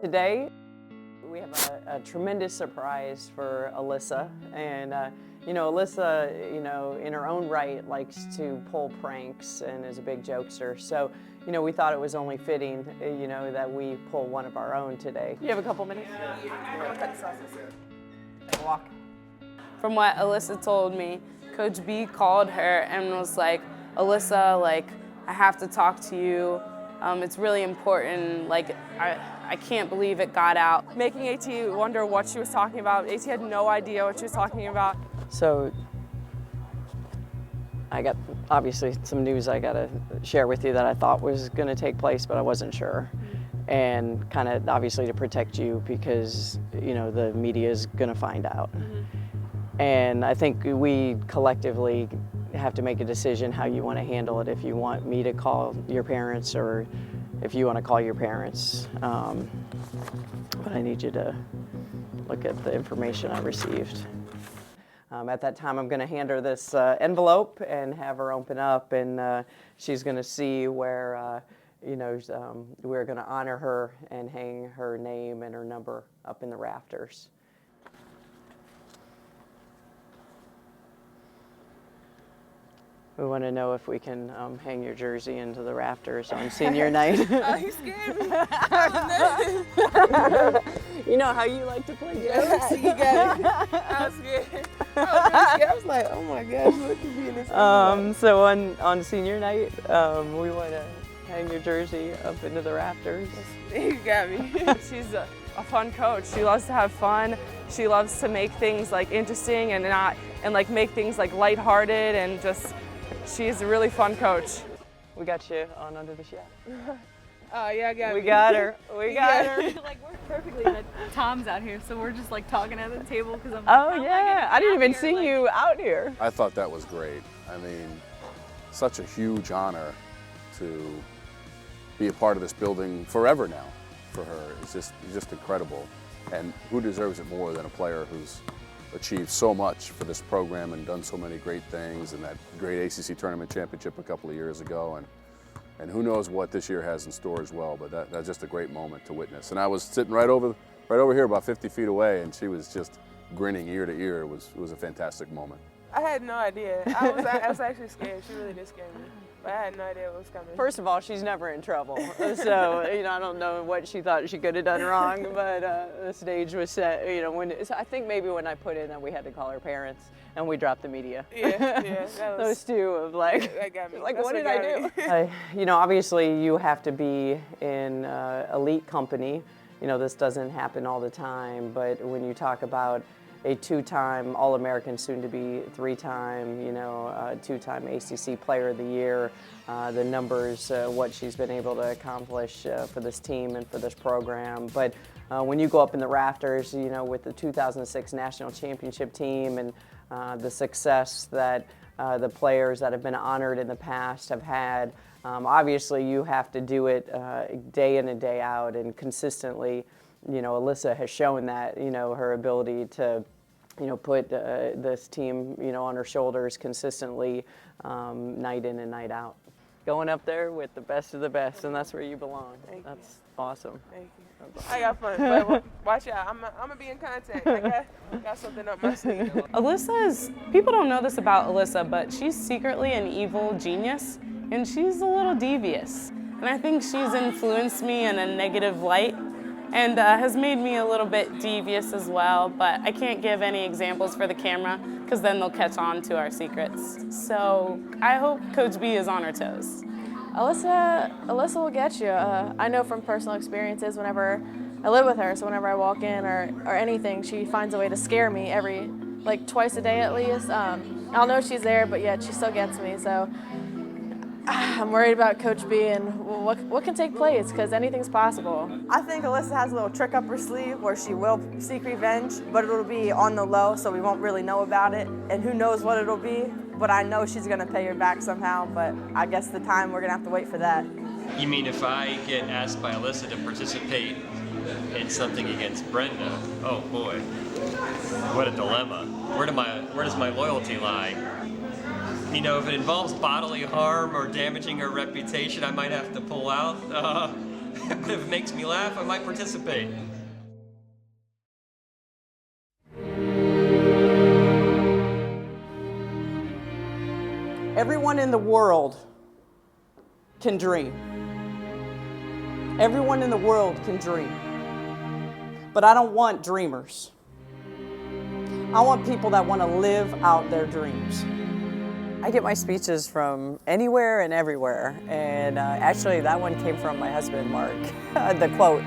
Today, we have a tremendous surprise for Alyssa, and Alyssa, in her own right, likes to pull pranks and is a big jokester. So, we thought it was only fitting, that we pull one of our own today. You have a couple minutes? Walk. From what Alyssa told me, Coach B called her and was like, Alyssa, I have to talk to you. It's really important. I can't believe it got out. Making AT wonder what she was talking about. AT had no idea what she was talking about. So I got, obviously, some news I got to share with you that I thought was going to take place, but I wasn't sure. And kind of obviously to protect you because, the media is going to find out. And I think we collectively have to make a decision how you want to handle it, if you want me to call your parents or if you want to call your parents. But I need you to look at the information I received. At that time, I'm going to hand her this envelope and have her open up, and she's going to see where, we're going to honor her and hang her name and her number up in the rafters. We want to know if we can hang your jersey into the rafters on senior night. Oh, you scared me. You know how you like to play jokes? You got it. I was scared. I was like, oh my gosh, what could be in this? So on senior night, we want to hang your jersey up into the rafters. You got me. She's a fun coach. She loves to have fun. She loves to make things interesting and make things lighthearted and just. She's a really fun coach. We got you on Under the Shadow. Oh yeah, I got We got her. We got her. We're perfectly good. Tom's out here, so we're just talking at the table because I'm. Oh yeah, I didn't even see you out here. I thought that was great. I mean, such a huge honor to be a part of this building forever now for her. It's just incredible. And who deserves it more than a player who's achieved so much for this program and done so many great things, and that great ACC tournament championship a couple of years ago, and who knows what this year has in store as well. But that's just a great moment to witness. And I was sitting right over here, about 50 feet away, and she was just grinning ear to ear. It was a fantastic moment. I had no idea. I was actually scared. She really did scare me. But I had no idea what was coming. First of all, she's never in trouble. So, I don't know what she thought she could have done wrong, but the stage was set, so I think maybe when I put in that we had to call her parents and we dropped the media. Yeah. Those two of that got me. what did I do? Obviously you have to be in elite company. This doesn't happen all the time, but when you talk about a two-time All-American, soon-to-be three-time, two-time ACC Player of the Year. The numbers, what she's been able to accomplish for this team and for this program. But when you go up in the rafters, with the 2006 National Championship team and the success that the players that have been honored in the past have had, obviously you have to do it day in and day out and consistently. Alyssa has shown that, her ability to, put this team, on her shoulders consistently, night in and night out. Going up there with the best of the best, and that's where you belong. That's awesome. Thank you. I got fun, but watch out. I'm going to be in contact. I got something up my sleeve. People don't know this about Alyssa, but she's secretly an evil genius, and she's a little devious. And I think she's influenced me in a negative light. And has made me a little bit devious as well, but I can't give any examples for the camera because then they'll catch on to our secrets. So I hope Coach B is on her toes. Alyssa will get you. I know from personal experiences whenever I live with her, so whenever I walk in or anything, she finds a way to scare me twice a day at least. I'll know she's there, but yet she still gets me. So I'm worried about Coach B and what can take place, because anything's possible. I think Alyssa has a little trick up her sleeve where she will seek revenge, but it'll be on the low, so we won't really know about it. And who knows what it'll be, but I know she's going to pay her back somehow, but I guess the time we're going to have to wait for that. You mean if I get asked by Alyssa to participate in something against Brenda? Oh boy, what a dilemma. Where does my loyalty lie? If it involves bodily harm or damaging her reputation, I might have to pull out. But if it makes me laugh, I might participate. Everyone in the world can dream. Everyone in the world can dream. But I don't want dreamers. I want people that want to live out their dreams. I get my speeches from anywhere and everywhere, and actually that one came from my husband, Mark. The quote,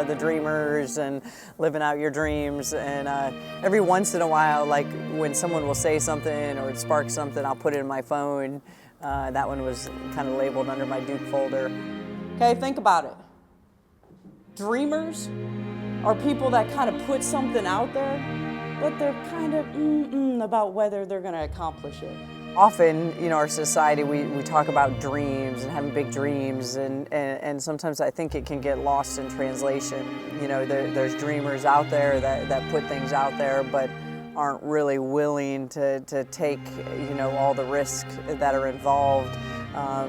the dreamers and living out your dreams, and every once in a while, like when someone will say something or spark something, I'll put it in my phone. That one was kind of labeled under my Duke folder. Okay, think about it. Dreamers are people that kind of put something out there, but they're kind of about whether they're going to accomplish it. Often, you know, our society, we talk about dreams and having big dreams, and sometimes I think it can get lost in translation. You know, there's dreamers out there that put things out there, but aren't really willing to take, you know, all the risks that are involved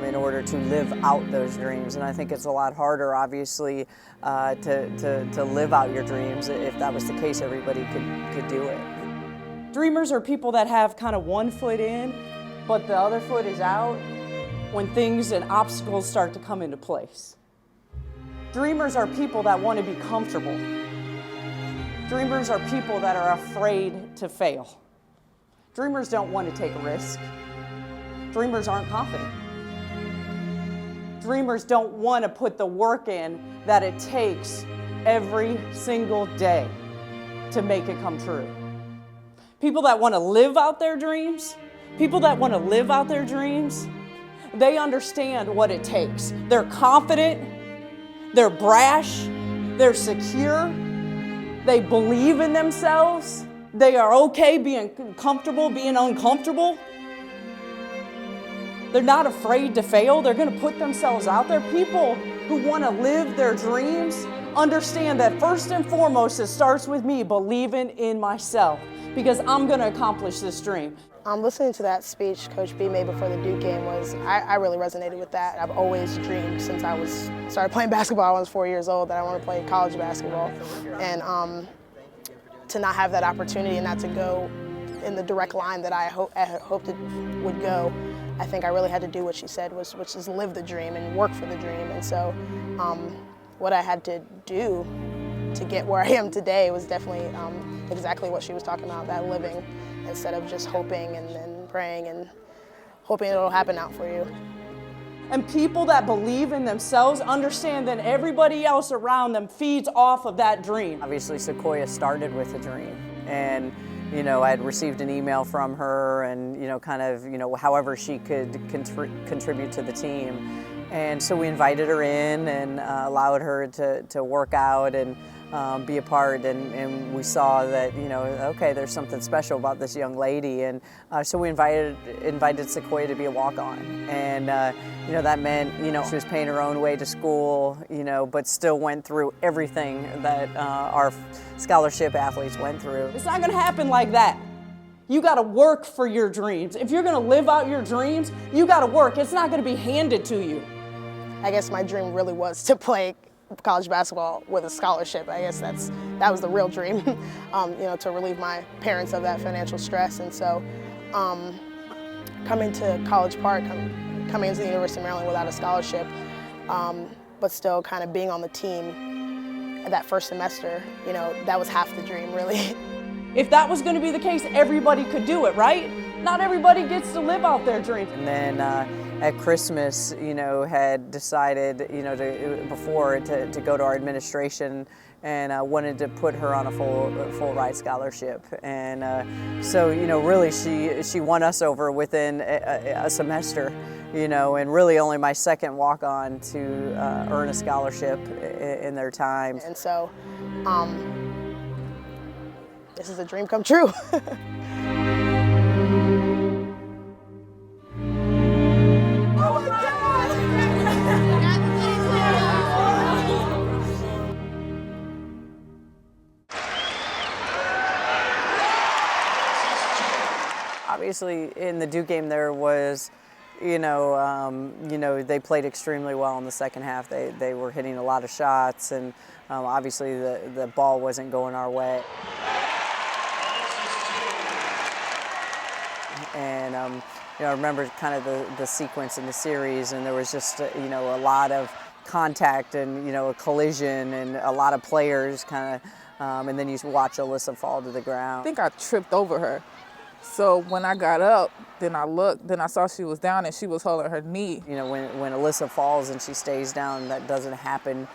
in order to live out those dreams. And I think it's a lot harder, obviously, to live out your dreams. If that was the case, everybody could do it. Dreamers are people that have kind of one foot in, but the other foot is out when things and obstacles start to come into place. Dreamers are people that want to be comfortable. Dreamers are people that are afraid to fail. Dreamers don't want to take a risk. Dreamers aren't confident. Dreamers don't want to put the work in that it takes every single day to make it come true. People that want to live out their dreams, they understand what it takes. They're confident, they're brash, they're secure, they believe in themselves, they are okay being comfortable, being uncomfortable. They're not afraid to fail. They're going to put themselves out there. People who want to live their dreams understand that first and foremost, it starts with me believing in myself because I'm going to accomplish this dream. Listening to that speech Coach B made before the Duke game I really resonated with that. I've always dreamed since I started playing basketball when I was 4 years old that I want to play college basketball. And to not have that opportunity and not to go in the direct line that I hoped it would go, I think I really had to do what she said, which is live the dream and work for the dream. And so what I had to do to get where I am today was definitely exactly what she was talking about, that living, instead of just hoping and praying and hoping it'll happen out for you. And people that believe in themselves understand that everybody else around them feeds off of that dream. Obviously, Sequoia started with a dream. And you know, I had received an email from her and, you know, kind of, you know, however she could contribute to the team. And so we invited her in and allowed her to work out and be a part. And we saw that, you know, okay, there's something special about this young lady. And so we invited Sequoia to be a walk-on. And, you know, that meant, you know, she was paying her own way to school, you know, but still went through everything that our scholarship athletes went through. It's not going to happen like that. You got to work for your dreams. If you're going to live out your dreams, you got to work. It's not going to be handed to you. I guess my dream really was to play college basketball with a scholarship. I guess that was the real dream, you know, to relieve my parents of that financial stress. And so coming to College Park, coming into the University of Maryland without a scholarship, but still kind of being on the team that first semester, you know, that was half the dream, really. If that was going to be the case, everybody could do it, right? Not everybody gets to live out their dream. And then at Christmas, you know, had decided, you know, to go to our administration and wanted to put her on a full ride scholarship. And so, you know, really she won us over within a semester, you know, and really only my second walk-on to earn a scholarship in their time. And so this is a dream come true. Obviously, in the Duke game, there was, they played extremely well in the second half. They were hitting a lot of shots, and obviously the ball wasn't going our way. And I remember kind of the sequence in the series, and there was just a lot of contact and a collision and a lot of players kind of, and then you watch Alyssa fall to the ground. I think I tripped over her. So when I got up, then I looked, then I saw she was down and she was holding her knee. When Alyssa falls and she stays down, that doesn't happen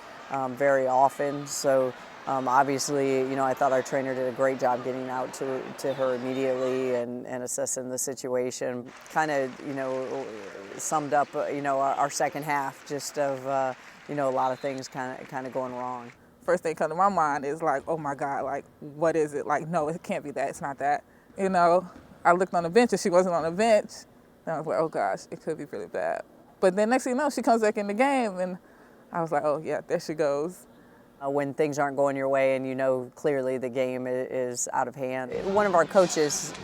very often. So obviously, I thought our trainer did a great job getting out to her immediately and assessing the situation. Kind of, summed up, our second half just of, a lot of things kind of going wrong. First thing come to my mind is like, oh my God, like, what is it? Like, no, it can't be that, it's not that. I looked on the bench and she wasn't on the bench. And I was like, oh gosh, it could be really bad. But then next thing you know, she comes back in the game and I was like, oh yeah, there she goes. When things aren't going your way and clearly the game is out of hand. One of our coaches,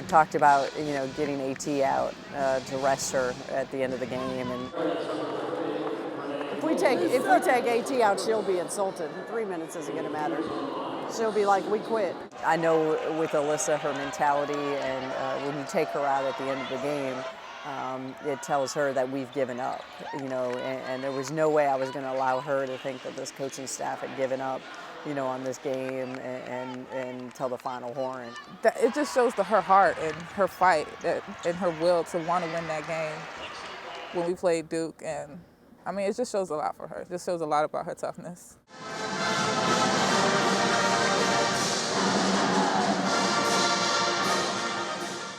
talked about, getting AT out to rest her at the end of the game. And if we take AT out, she'll be insulted. 3 minutes isn't going to matter. She'll be like, we quit. I know with Alyssa, her mentality, and when you take her out at the end of the game, it tells her that we've given up, and there was no way I was going to allow her to think that this coaching staff had given up, on this game and until the final horn. It just shows her heart and her fight and her will to want to win that game when we played Duke. And I mean, it just shows a lot for her. It just shows a lot about her toughness.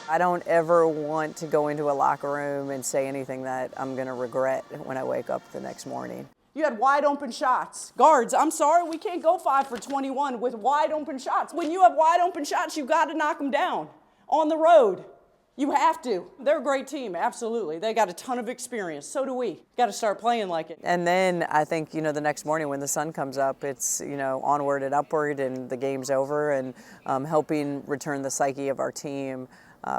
I don't ever want to go into a locker room and say anything that I'm going to regret when I wake up the next morning. You had wide open shots. Guards, I'm sorry, we can't go 5 for 21 with wide open shots. When you have wide open shots, you've got to knock them down on the road. You have to. They're a great team, absolutely. They got a ton of experience. So do we. Got to start playing like it. And then I think, the next morning when the sun comes up, it's, onward and upward and the game's over, and helping return the psyche of our team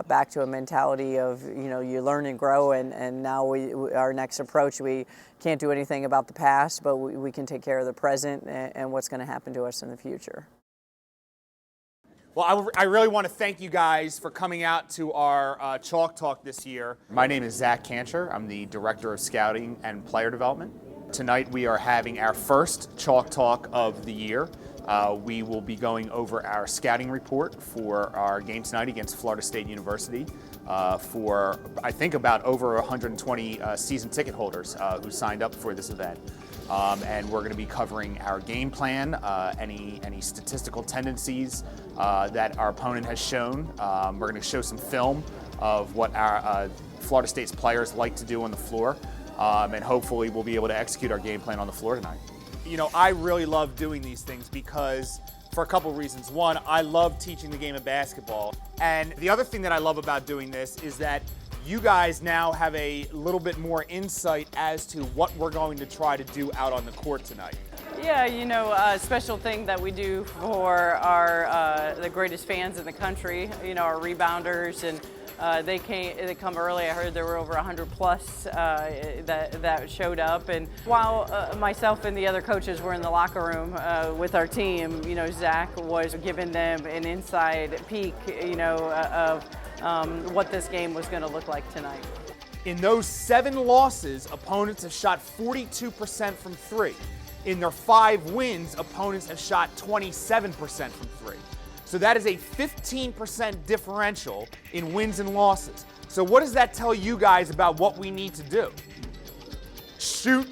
back to a mentality of, you learn and grow, and now our next approach, we can't do anything about the past, but we can take care of the present and what's going to happen to us in the future. Well, I really want to thank you guys for coming out to our Chalk Talk this year. My name is Zach Kancher. I'm the Director of Scouting and Player Development. Tonight we are having our first Chalk Talk of the year. We will be going over our scouting report for our game tonight against Florida State University for, I think, about over 120 season ticket holders who signed up for this event. And we're going to be covering our game plan, any statistical tendencies that our opponent has shown. We're going to show some film of what our Florida State's players like to do on the floor, and hopefully we'll be able to execute our game plan on the floor tonight. I really love doing these things because, for a couple reasons. One, I love teaching the game of basketball. And the other thing that I love about doing this is that you guys now have a little bit more insight as to what we're going to try to do out on the court tonight. Yeah, a special thing that we do for our the greatest fans in the country, our rebounders, and they come early. I heard there were over 100 plus that showed up. And while myself and the other coaches were in the locker room with our team, Zach was giving them an inside peek, of what this game was going to look like tonight. In those 7 losses, opponents have shot 42% from 3. In their 5 wins, opponents have shot 27% from 3. So that is a 15% differential in wins and losses. So what does that tell you guys about what we need to do? Shoot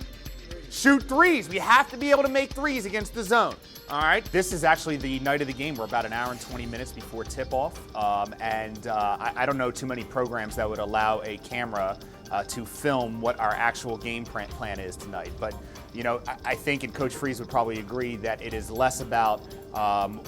threes. We have to be able to make threes against the zone. All right. This is actually the night of the game. We're about an hour and 20 minutes before tip-off. I don't know too many programs that would allow a camera to film what our actual game plan is tonight. But, I think, and Coach Frese would probably agree, that it is less about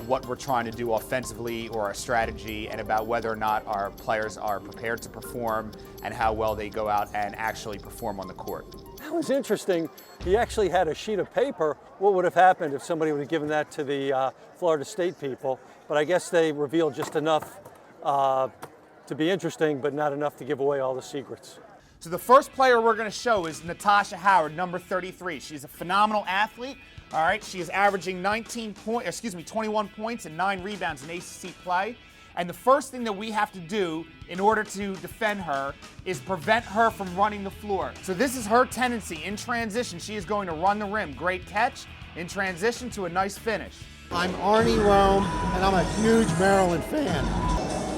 what we're trying to do offensively or our strategy, and about whether or not our players are prepared to perform and how well they go out and actually perform on the court. That was interesting. He actually had a sheet of paper. What would have happened if somebody would have given that to the Florida State people? But I guess they revealed just enough to be interesting, but not enough to give away all the secrets. So the first player we're going to show is Natasha Howard, number 33. She's a phenomenal athlete. All right, she is averaging 21 points and 9 rebounds in ACC play. And the first thing that we have to do in order to defend her is prevent her from running the floor. So this is her tendency. In transition, she is going to run the rim. Great catch. In transition to a nice finish. I'm Arnie Rome, and I'm a huge Maryland fan.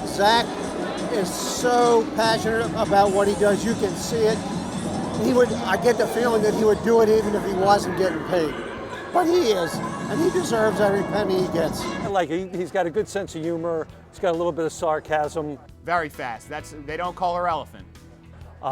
Zach is so passionate about what he does. You can see it. I get the feeling that he would do it even if he wasn't getting paid. But he is, and he deserves every penny he gets. He's got a good sense of humor. He's got a little bit of sarcasm. Very fast. They don't call her elephant.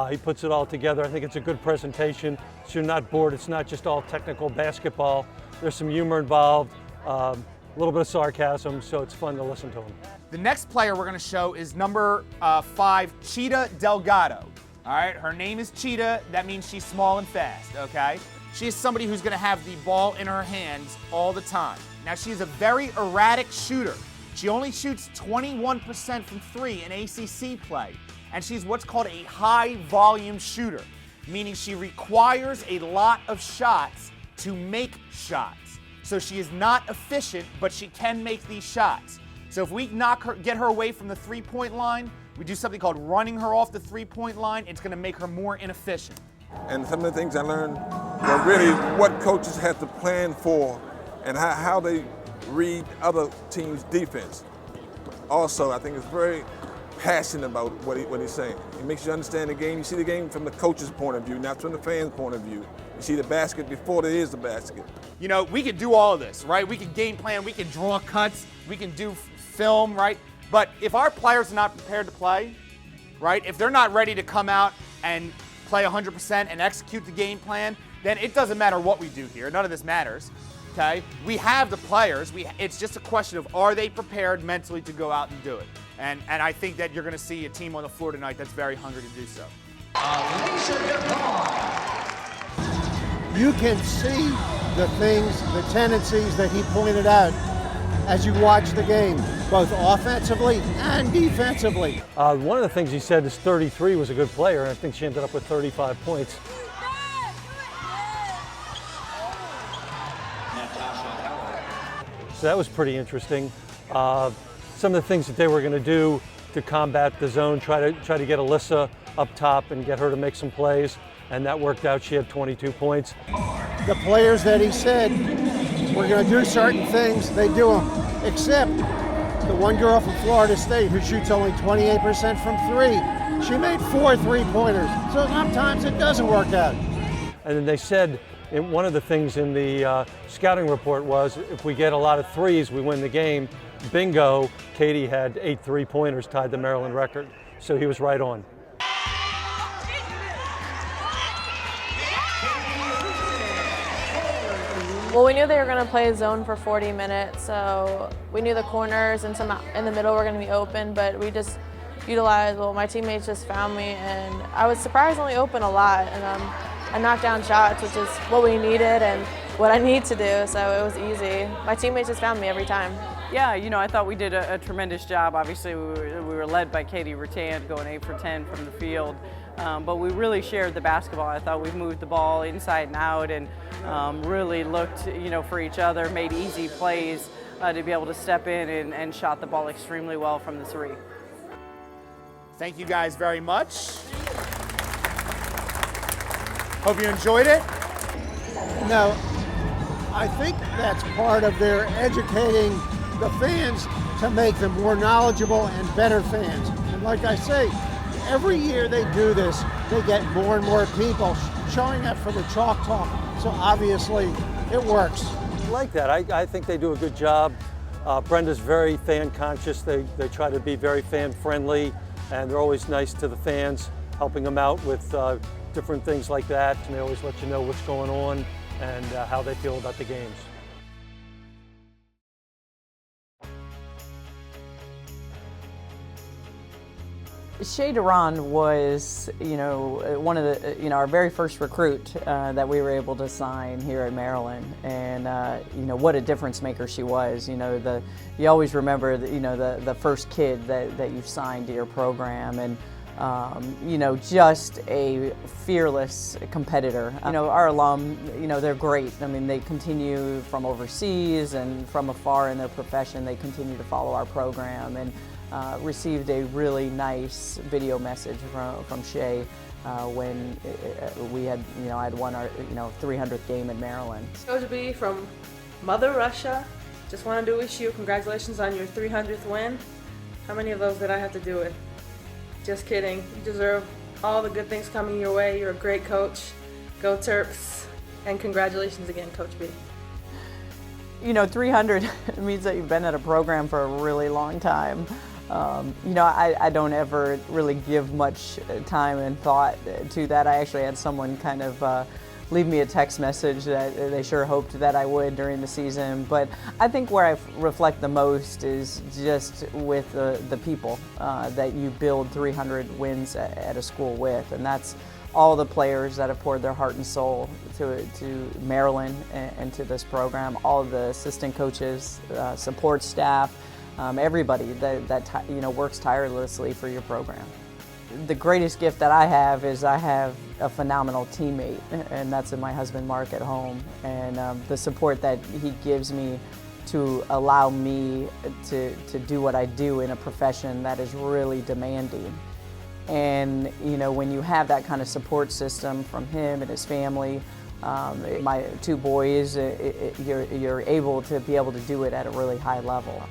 He puts it all together. I think it's a good presentation. So you're not bored. It's not just all technical basketball. There's some humor involved, a little bit of sarcasm, so it's fun to listen to him. The next player we're going to show is number 5, Cheetah Delgado. All right, her name is Cheetah. That means she's small and fast, okay? She's somebody who's going to have the ball in her hands all the time. Now, she's a very erratic shooter. She only shoots 21% from 3 in ACC play, and she's what's called a high-volume shooter, meaning she requires a lot of shots to make shots. So she is not efficient, but she can make these shots. So if we get her away from the three-point line, we do something called running her off the three-point line, it's going to make her more inefficient. And some of the things I learned were really what coaches have to plan for and how they read other teams' defense. Also, I think it's very passionate about what he's saying. It makes you understand the game. You see the game from the coach's point of view, not from the fan's point of view. You see the basket before there is the basket. You know, we could do all of this, right? We could game plan, we could draw cuts, we can do film, right? But if our players are not prepared to play, right? If they're not ready to come out and play 100% and execute the game plan, then it doesn't matter what we do here. None of this matters, okay? We have the players. It's just a question of, are they prepared mentally to go out and do it? And I think that you're going to see a team on the floor tonight that's very hungry to do so. You can see the things, the tendencies that he pointed out as you watch the game, both offensively and defensively. One of the things he said is 33 was a good player, and I think she ended up with 35 points. So that was pretty interesting. Some of the things that they were going to do to combat the zone, try to get Alyssa up top and get her to make some plays, and that worked out. She had 22 points. The players that he said were going to do certain things, they do them, except the one girl from Florida State who shoots only 28% from 3. She made 4 3-pointers, so sometimes it doesn't work out. And then they said, one of the things in the scouting report was, if we get a lot of threes, we win the game. Bingo, Katie had 8 3-pointers, tied the Maryland record. So he was right on. Well, we knew they were going to play zone for 40 minutes, so we knew the corners and some in the middle were going to be open, but we just utilized, my teammates just found me, and I was surprisingly open a lot, and I knocked down shots, which is what we needed and what I need to do, so it was easy. My teammates just found me every time. Yeah, I thought we did a tremendous job. Obviously, we were led by Katie Rattan, going 8 for 10 from the field. But we really shared the basketball. I thought we moved the ball inside and out and really looked, for each other, made easy plays to be able to step in and shot the ball extremely well from the 3. Thank you guys very much. Hope you enjoyed it. No, I think that's part of their educating the fans to make them more knowledgeable and better fans. And like I say, every year they do this, they get more and more people showing up for the chalk talk. So obviously it works. I like that. I think they do a good job. Brenda's very fan conscious. They try to be very fan friendly, and they're always nice to the fans, helping them out with different things like that. And they always let you know what's going on and how they feel about the games. Shea Duran was, one of the, our very first recruit that we were able to sign here at Maryland, and what a difference maker she was. You always remember, the first kid that you've signed to your program, and You know, just a fearless competitor. You know, our alum, you know, they're great. I mean, they continue from overseas and from afar in their profession. They continue to follow our program, and received a really nice video message from Shay when we had, you know, I'd won our, you know, 300th game in Maryland. Coach B from Mother Russia, just wanted to wish you congratulations on your 300th win. How many of those did I have to do with? Just kidding. You deserve all the good things coming your way. You're a great coach. Go Terps. And congratulations again, Coach B. You know, 300 means that you've been at a program for a really long time. You know, I don't ever really give much time and thought to that. I actually had someone kind of leave me a text message that they sure hoped that I would during the season. But I think where I reflect the most is just with the people that you build 300 wins at a school with. And that's all the players that have poured their heart and soul to Maryland and to this program, all the assistant coaches, support staff, everybody that you know, works tirelessly for your program. The greatest gift that I have is I have a phenomenal teammate, and that's in my husband Mark at home, and the support that he gives me to allow me to do what I do in a profession that is really demanding. And you know, when you have that kind of support system from him and his family, my two boys, you're able to be able to do it at a really high level.